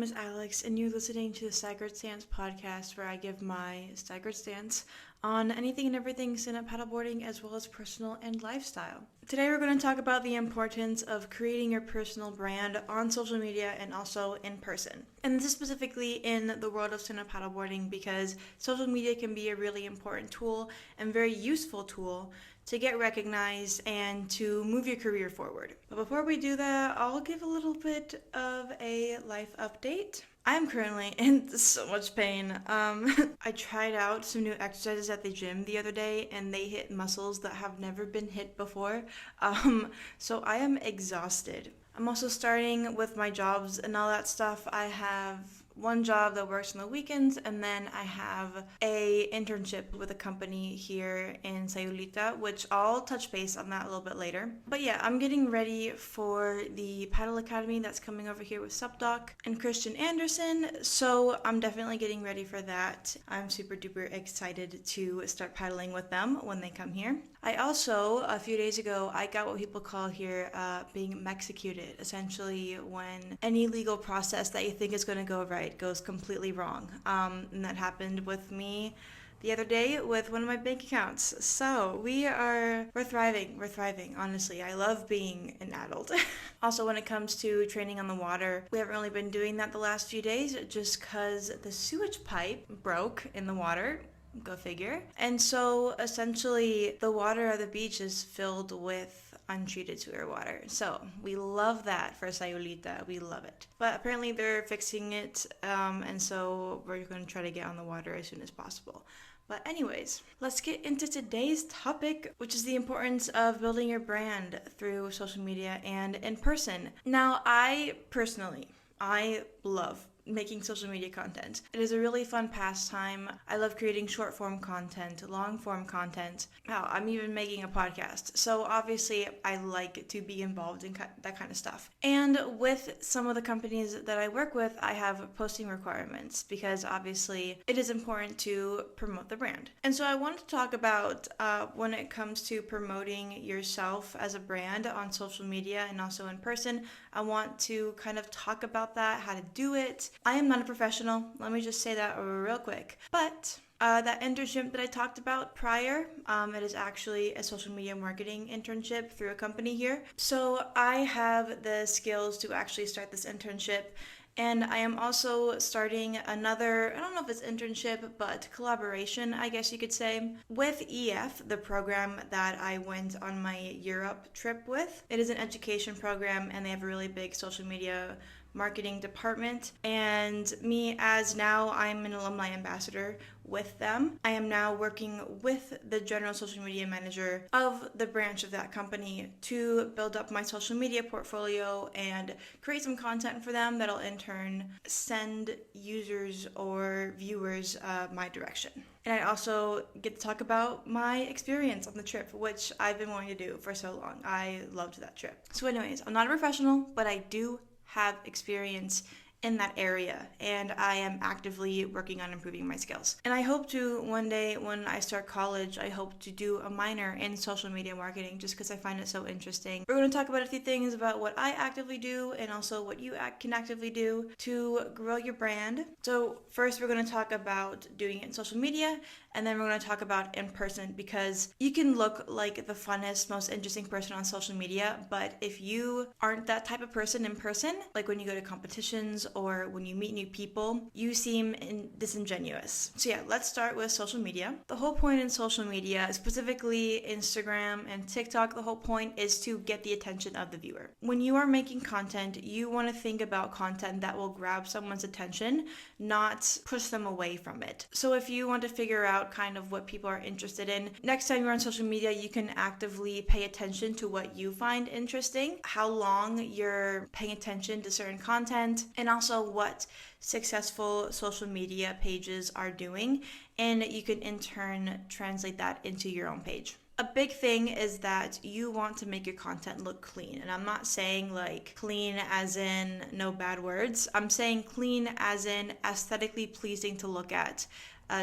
is Alex, and you're listening to the Staggered Stance podcast, where I give my staggered stance on anything and everything stand-up paddleboarding, as well as personal and lifestyle. Today we're going to talk about the importance of creating your personal brand on social media and also in person. And this is specifically in the world of stand-up paddleboarding because social media can be a really important tool and very useful tool to get recognized and to move your career forward. But before we do that, I'll give a little bit of a life update. I'm currently in so much pain. I tried out some new exercises at the gym the other day and they hit muscles that have never been hit before. So I am exhausted. I'm also starting with my jobs and all that stuff. I have one job that works on the weekends, and then I have a internship with a company here in Sayulita, which I'll touch base on that a little bit later. But yeah, I'm getting ready for the paddle academy that's coming over here with Subdoc and Christian Anderson, so I'm definitely getting ready for that. I'm super duper excited to start paddling with them when they come here. I also, a few days ago, I got what people call here being Mexicuted, essentially when any legal process that you think is going to go right goes completely wrong. And that happened with me the other day with one of my bank accounts. So we're thriving, honestly. I love being an adult. Also, when it comes to training on the water, we haven't really been doing that the last few days just because the sewage pipe broke in the water. Go figure. And so essentially the water of the beach is filled with untreated sewer water. So we love that for Sayulita. We love it. But apparently they're fixing it, and so we're going to try to get on the water as soon as possible. But anyways, let's get into today's topic, which is the importance of building your brand through social media and in person. Now, I love making social media content. It is a really fun pastime. I love creating short form content, long form content. I'm even making a podcast. So obviously I like to be involved in that kind of stuff. And with some of the companies that I work with, I have posting requirements because obviously it is important to promote the brand. And so I wanted to talk about when it comes to promoting yourself as a brand on social media and also in person. I want to kind of talk about that, how to do it. I am not a professional, let me just say that real quick. But that internship that I talked about prior, it is actually a social media marketing internship through a company here. So I have the skills to actually start this internship. And I am also starting another, I don't know if it's internship, but collaboration, I guess you could say, with EF, the program that I went on my Europe trip with. It is an education program, and they have a really big social media marketing department, and me, as now I'm an alumni ambassador with them, I am now working with the general social media manager of the branch of that company to build up my social media portfolio and create some content for them that'll in turn send users or viewers my direction. And I also get to talk about my experience on the trip, which I've been wanting to do for so long. I loved that trip. So anyways, I'm not a professional, but I do have experience in that area, and I am actively working on improving my skills. And I hope to one day when I start college, I hope to do a minor in social media marketing just because I find it so interesting. We're going to talk about a few things about what I actively do and also what you can actively do to grow your brand. So first we're going to talk about doing it in social media, and then we're going to talk about in person, because you can look like the funnest, most interesting person on social media, but if you aren't that type of person in person, like when you go to competitions or when you meet new people, you seem disingenuous. So yeah, let's start with social media. The whole point in social media, specifically Instagram and TikTok, the whole point is to get the attention of the viewer. When you are making content, you want to think about content that will grab someone's attention, not push them away from it. So if you want to figure out kind of what people are interested in, next time you're on social media, you can actively pay attention to what you find interesting, how long you're paying attention to certain content, and also what successful social media pages are doing, and you can in turn translate that into your own page. A big thing is that you want to make your content look clean. And I'm not saying like clean as in no bad words. I'm saying clean as in aesthetically pleasing to look at.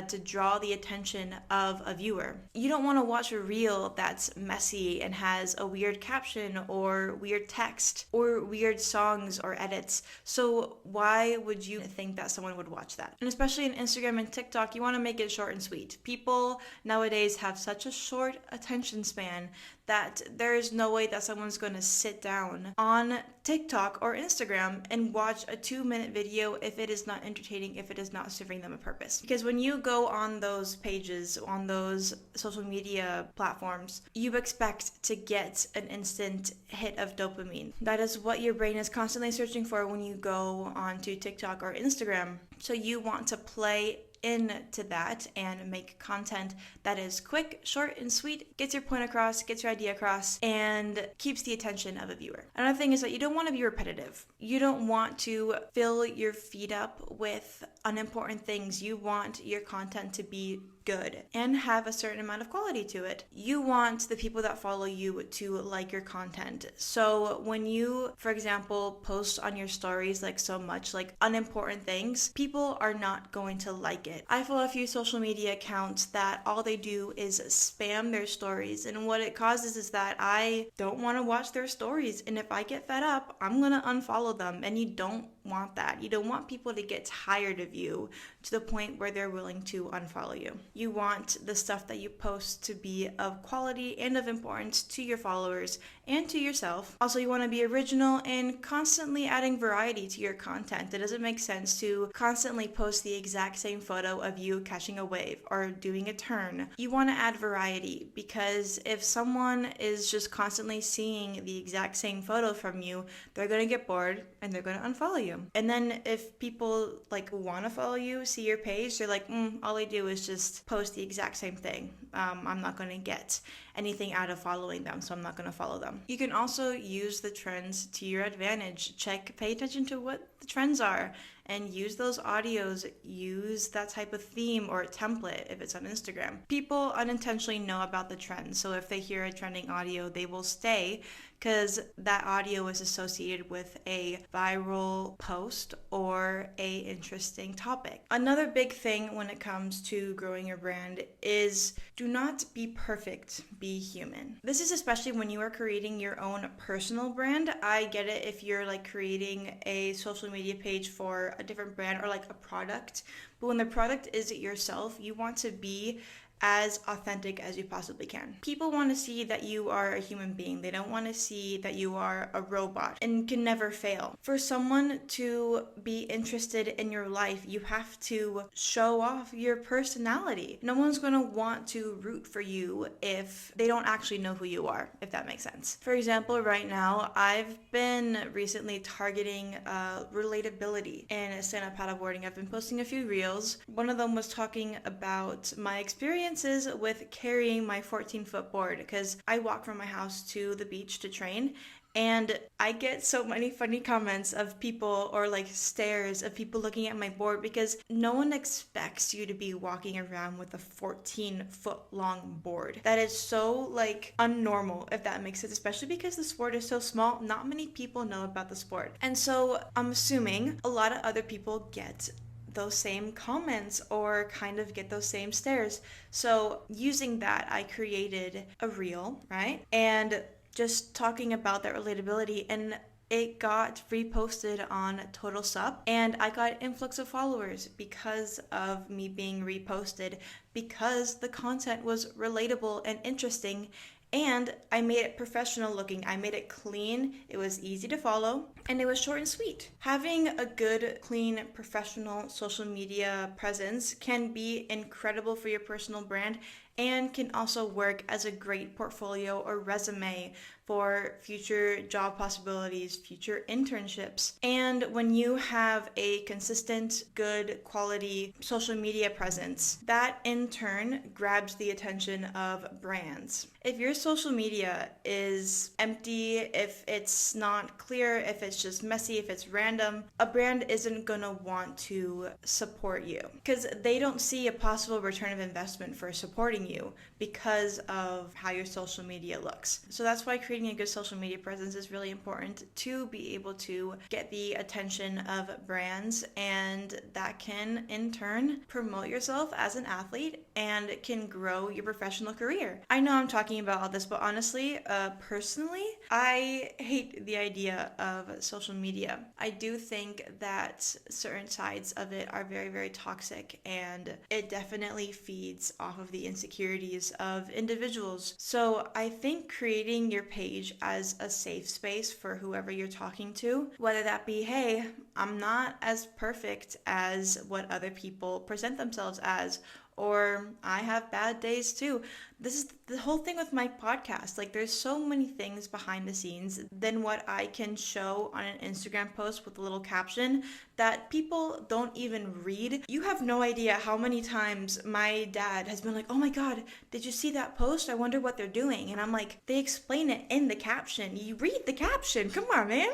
to draw the attention of a viewer. You don't want to watch a reel that's messy and has a weird caption or weird text or weird songs or edits. So why would you think that someone would watch that? And especially in Instagram and TikTok, you want to make it short and sweet. People nowadays have such a short attention span that there is no way that someone's going to sit down on TikTok or Instagram and watch a 2-minute video if it is not entertaining, if it is not serving them a purpose. Because when you go on those pages, on those social media platforms, you expect to get an instant hit of dopamine. That is what your brain is constantly searching for when you go onto TikTok or Instagram. So you want to play into that and make content that is quick, short, and sweet, gets your point across, gets your idea across, and keeps the attention of a viewer. Another thing is that you don't want to be repetitive. You don't want to fill your feed up with unimportant things. You want your content to be good and have a certain amount of quality to it. You want the people that follow you to like your content. So when you, for example, post on your stories like so much like unimportant things, people are not going to like it. I follow a few social media accounts that all they do is spam their stories, and what it causes is that I don't want to watch their stories, and if I get fed up, I'm gonna unfollow them, and you don't want that. You don't want people to get tired of you to the point where they're willing to unfollow you. You want the stuff that you post to be of quality and of importance to your followers and to yourself. Also, you want to be original and constantly adding variety to your content. It doesn't make sense to constantly post the exact same photo of you catching a wave or doing a turn. You want to add variety, because if someone is just constantly seeing the exact same photo from you, they're going to get bored and they're going to unfollow you. And then if people like who want to follow you see your page, they're like, all I do is just post the exact same thing. I'm not going to get anything out of following them, so I'm not going to follow them. You can also use the trends to your advantage. Pay attention to what the trends are and use those audios, use that type of theme or template if it's on Instagram. People unintentionally know about the trends, so if they hear a trending audio, they will stay because that audio is associated with a viral post or a interesting topic. Another big thing when it comes to growing your brand is do not be perfect, be human. This is especially when you are creating your own personal brand. I get it if you're like creating a social media page for a different brand or like a product, but when the product is yourself, you want to be as authentic as you possibly can. People want to see that you are a human being. They don't want to see that you are a robot and can never fail. For someone to be interested in your life, you have to show off your personality. No one's going to want to root for you if they don't actually know who you are, if that makes sense. For example, right now, I've been recently targeting relatability in stand-up paddleboarding. I've been posting a few reels. One of them was talking about my experience with carrying my 14-foot board, because I walk from my house to the beach to train, and I get so many funny comments of people or like stares of people looking at my board, because no one expects you to be walking around with a 14-foot long board. That is so like unnormal, if that makes sense, especially because the sport is so small. Not many people know about the sport, and so I'm assuming a lot of other people get those same comments or kind of get those same stares. So using that, I created a reel, right? And just talking about that relatability, and it got reposted on Total Sup, and I got influx of followers because of me being reposted, because the content was relatable and interesting. And I made it professional looking. I made it clean. It was easy to follow. And it was short and sweet. Having a good, clean, professional social media presence can be incredible for your personal brand, and can also work as a great portfolio or resume for future job possibilities, future internships. And when you have a consistent, good quality social media presence, that in turn grabs the attention of brands. If your social media is empty, if it's not clear, if it's it's just messy, if it's random, a brand isn't gonna want to support you because they don't see a possible return of investment for supporting you because of how your social media looks. So that's why creating a good social media presence is really important to be able to get the attention of brands, and that can in turn promote yourself as an athlete and can grow your professional career. I know I'm talking about all this, but honestly, personally, I hate the idea of social media. I do think that certain sides of it are very, very toxic, and it definitely feeds off of the insecurities of individuals. So I think creating your page as a safe space for whoever you're talking to, whether that be, hey, I'm not as perfect as what other people present themselves as, or I have bad days too. This is the whole thing with my podcast. Like, there's so many things behind the scenes than what I can show on an Instagram post with a little caption that people don't even read. You have no idea how many times my dad has been like, oh my God, did you see that post? I wonder what they're doing. And I'm like, they explain it in the caption. You read the caption. Come on, man.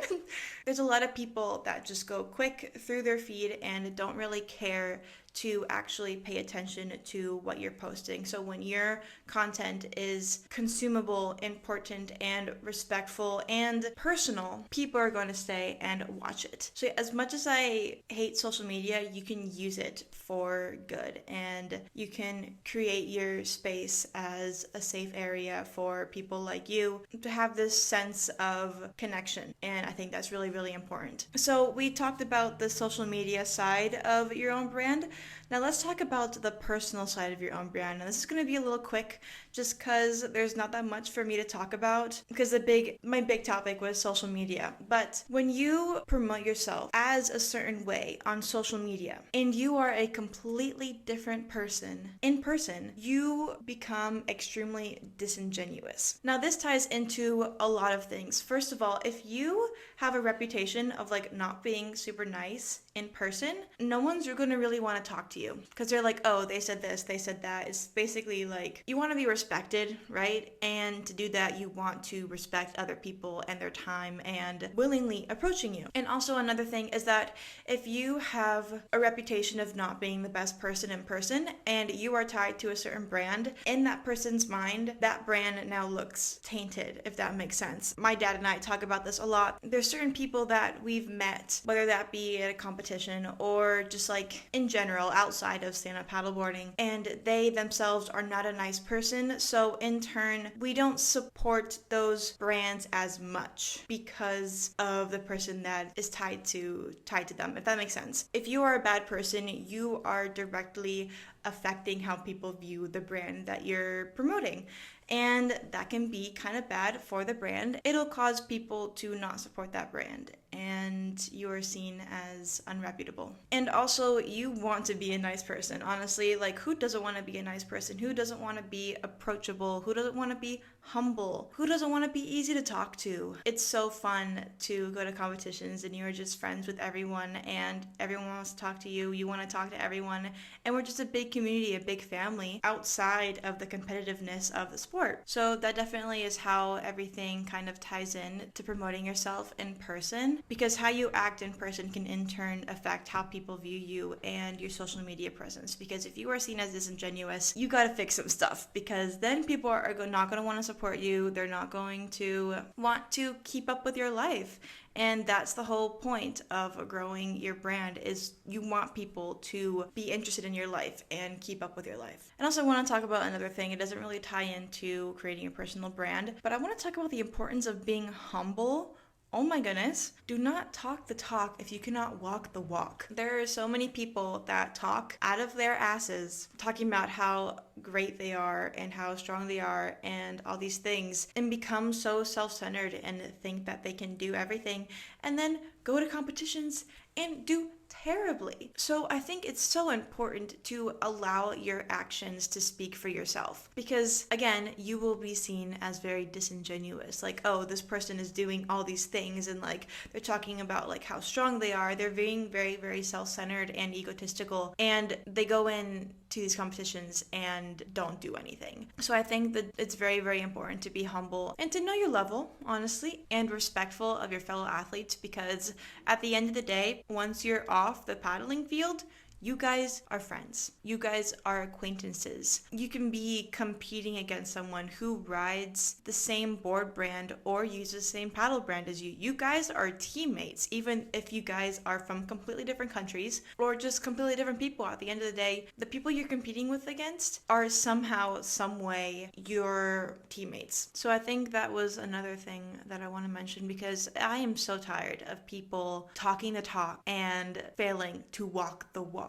There's a lot of people that just go quick through their feed and don't really care to actually pay attention to what you're posting. So when your content is consumable, important, and respectful and personal, people are going to stay and watch it. So as much as I hate social media, you can use it for good, and you can create your space as a safe area for people like you to have this sense of connection. And I think that's really, really important. So we talked about the social media side of your own brand. Now let's talk about the personal side of your own brand. And this is going to be a little quick just because there's not that much for me to talk about, because my big topic was social media. But when you promote yourself as a certain way on social media and you are a completely different person in person, you become extremely disingenuous. Now this ties into a lot of things. First of all, if you have a reputation of like not being super nice in person, no one's going to really want to talk to you because they're like, oh, they said this, they said that. It's basically like you want to be respected, right? And to do that, you want to respect other people and their time and willingly approaching you. And also another thing is that if you have a reputation of not being the best person in person and you are tied to a certain brand, in that person's mind, that brand now looks tainted, if that makes sense. My dad and I talk about this a lot. There's certain people that we've met, whether that be at a competition or just like in general outside of stand-up paddleboarding, and they themselves are not a nice person. So in turn, we don't support those brands as much because of the person that is tied to them, if that makes sense. If you are a bad person, you are directly affecting how people view the brand that you're promoting. And that can be kind of bad for the brand. It'll cause people to not support that brand, and you're seen as unreputable. And also, you want to be a nice person. Honestly, like, who doesn't want to be a nice person? Who doesn't want to be approachable? Who doesn't want to be humble? Who doesn't want to be easy to talk to? It's so fun to go to competitions and you're just friends with everyone and everyone wants to talk to you. You want to talk to everyone. And we're just a big community, a big family outside of the competitiveness of the sport. So that definitely is how everything kind of ties in to promoting yourself in person, because how you act in person can in turn affect how people view you and your social media presence. Because if you are seen as disingenuous, you got to fix some stuff, because then people are not going to want to support you. They're not going to want to keep up with your life. And that's the whole point of growing your brand, is you want people to be interested in your life and keep up with your life. And also I want to talk about another thing. It doesn't really tie into creating a personal brand, but I want to talk about the importance of being humble. Oh my goodness. Do not talk the talk if you cannot walk the walk. There are so many people that talk out of their asses talking about how great they are and how strong they are and all these things, and become so self-centered and think that they can do everything, and then go to competitions and do terribly. So I think it's so important to allow your actions to speak for yourself, because again, you will be seen as very disingenuous, like, oh, this person is doing all these things, and like they're talking about like how strong they are. They're being very, very self-centered and egotistical, and they go in to these competitions and don't do anything. So I think that it's very, very important to be humble and to know your level, honestly, and respectful of your fellow athletes, because at the end of the day, once you're off the paddling field, you guys are friends. You guys are acquaintances. You can be competing against someone who rides the same board brand or uses the same paddle brand as you. You guys are teammates, even if you guys are from completely different countries or just completely different people. At the end of the day, the people you're competing with against are somehow, some way, your teammates. So I think that was another thing that I want to mention, because I am so tired of people talking the talk and failing to walk the walk.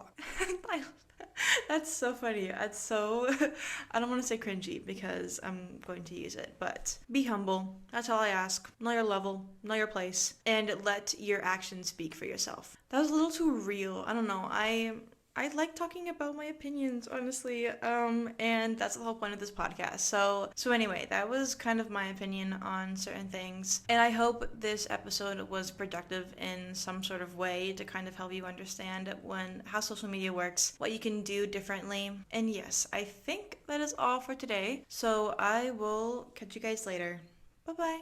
That's so funny. That's so, I don't want to say cringy because I'm going to use it, but be humble. That's all I ask. Know your level, know your place, and let your actions speak for yourself. That was a little too real. I don't know. I like talking about my opinions, honestly, and that's the whole point of this podcast. So anyway, that was kind of my opinion on certain things, and I hope this episode was productive in some sort of way to kind of help you understand how social media works, what you can do differently, and yes, I think that is all for today, so I will catch you guys later. Bye-bye.